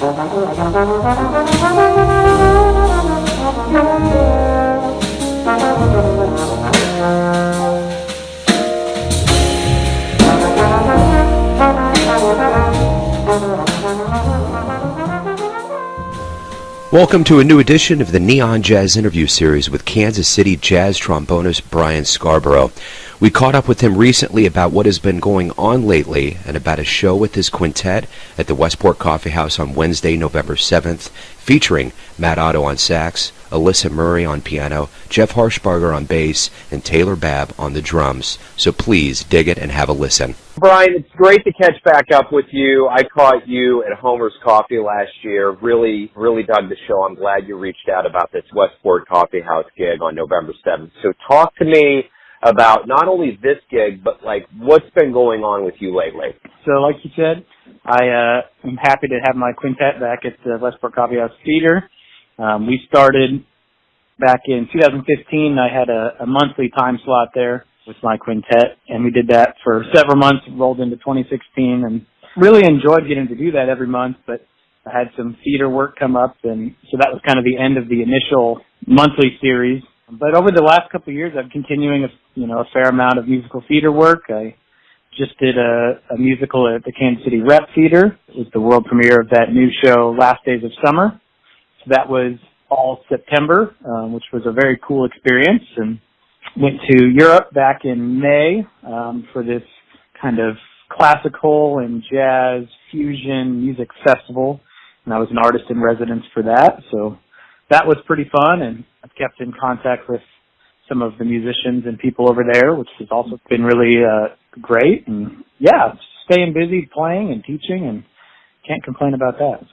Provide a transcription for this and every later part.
Welcome to a new edition of the Neon Jazz interview series with Kansas City jazz trombonist Brian Scarborough. We caught up with him recently about what has been going on lately and about a show with his quintet at the Westport Coffeehouse on Wednesday, November 7th, featuring Matt Otto on sax, Alyssa Murray on piano, Jeff Harschbarger on bass, and Taylor Babb on the drums. So please dig it and have a listen. Brian, it's great to catch back up with you. I caught you at Homer's Coffee last year. Really dug the show. I'm glad you reached out about this Westport Coffeehouse gig on November 7th. So talk to me about not only this gig, but like what's been going on with you lately. So like you said, I am happy to have my quintet back at the Westport Coffeehouse Theater. We started back in 2015. I had a monthly time slot there with my quintet, and we did that for several months, rolled into 2016, and really enjoyed getting to do that every month, but I had some theater work come up, and so that was kind of the end of the initial monthly series. But over the last couple of years, I'm continuing a fair amount of musical theater work. I just did a musical at the Kansas City Rep Theater. It was the world premiere of that new show, Last Days of Summer. So that was all September, which was a very cool experience, and went to Europe back in May for this kind of classical and jazz fusion music festival, and I was an artist in residence for that. So that was pretty fun, and I've kept in contact with some of the musicians and people over there, which has also been really great. And yeah, staying busy playing and teaching, and can't complain about that.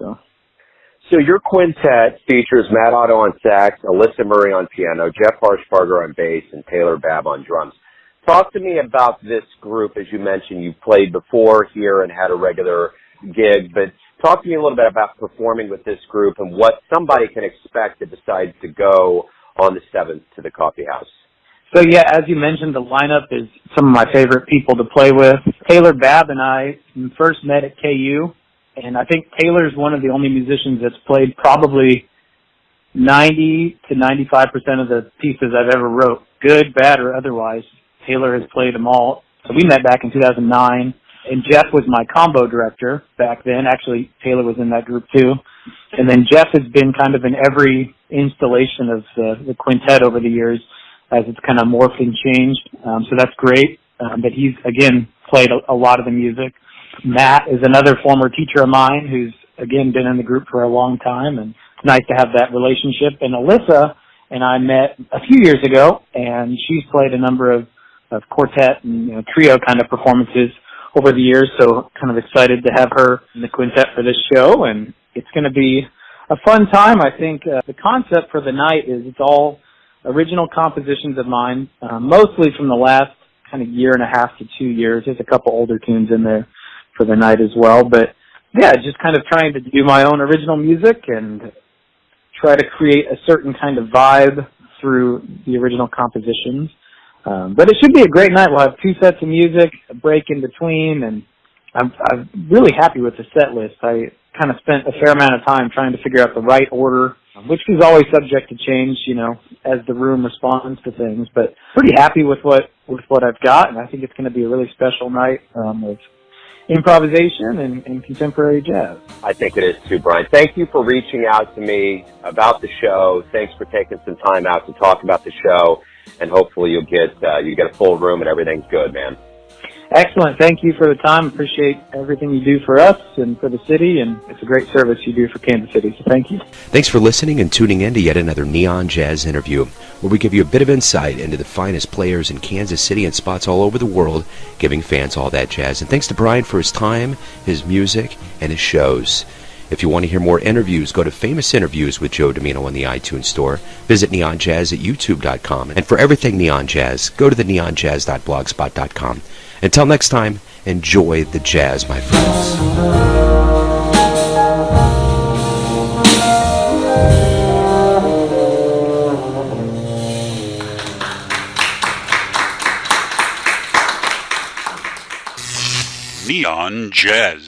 So your quintet features Matt Otto on sax, Alyssa Murray on piano, Jeff Harschbarger on bass, and Taylor Babb on drums. Talk to me about this group. As you mentioned, you've played before here and had a regular gig, but talk to me a little bit about performing with this group and what somebody can expect that decides to go on the 7th to the Coffee House. So yeah, as you mentioned, the lineup is some of my favorite people to play with. Taylor Babb and I first met at KU. And I think Taylor's one of the only musicians that's played probably 90 to 95% of the pieces I've ever wrote, good, bad, or otherwise. Taylor has played them all. So we met back in 2009, and Jeff was my combo director back then. Actually, Taylor was in that group too. And then Jeff has been kind of in every installation of the quintet over the years as it's kind of morphed and changed. So that's great. But he's, again, played a lot of the music. Matt is another former teacher of mine who's, again, been in the group for a long time, and it's nice to have that relationship. And Alyssa and I met a few years ago, and she's played a number of quartet and trio kind of performances over the years, so kind of excited to have her in the quintet for this show, and it's going to be a fun time. I think the concept for the night is it's all original compositions of mine, mostly from the last kind of year and a half to 2 years. There's a couple older tunes in there for the night as well, but yeah, just kind of trying to do my own original music and try to create a certain kind of vibe through the original compositions. But it should be a great night. We'll have 2 sets of music, a break in between, and I'm really happy with the set list. I kind of spent a fair amount of time trying to figure out the right order, which is always subject to change, as the room responds to things, but pretty happy with what I've got, and I think it's going to be a really special night of improvisation and contemporary jazz. I think it is too, Brian. Thank you for reaching out to me about the show. Thanks for taking some time out to talk about the show, and hopefully you get a full room and everything's good, man. Excellent. Thank you for the time. Appreciate everything you do for us and for the city, and it's a great service you do for Kansas City, so thank you. Thanks for listening and tuning in to yet another Neon Jazz interview, where we give you a bit of insight into the finest players in Kansas City and spots all over the world, giving fans all that jazz. And thanks to Brian for his time, his music, and his shows. If you want to hear more interviews, go to Famous Interviews with Joe Domino in the iTunes Store. Visit Neon Jazz at YouTube.com. And for everything Neon Jazz, go to the neonjazz.blogspot.com. Until next time, enjoy the jazz, my friends. Neon Jazz.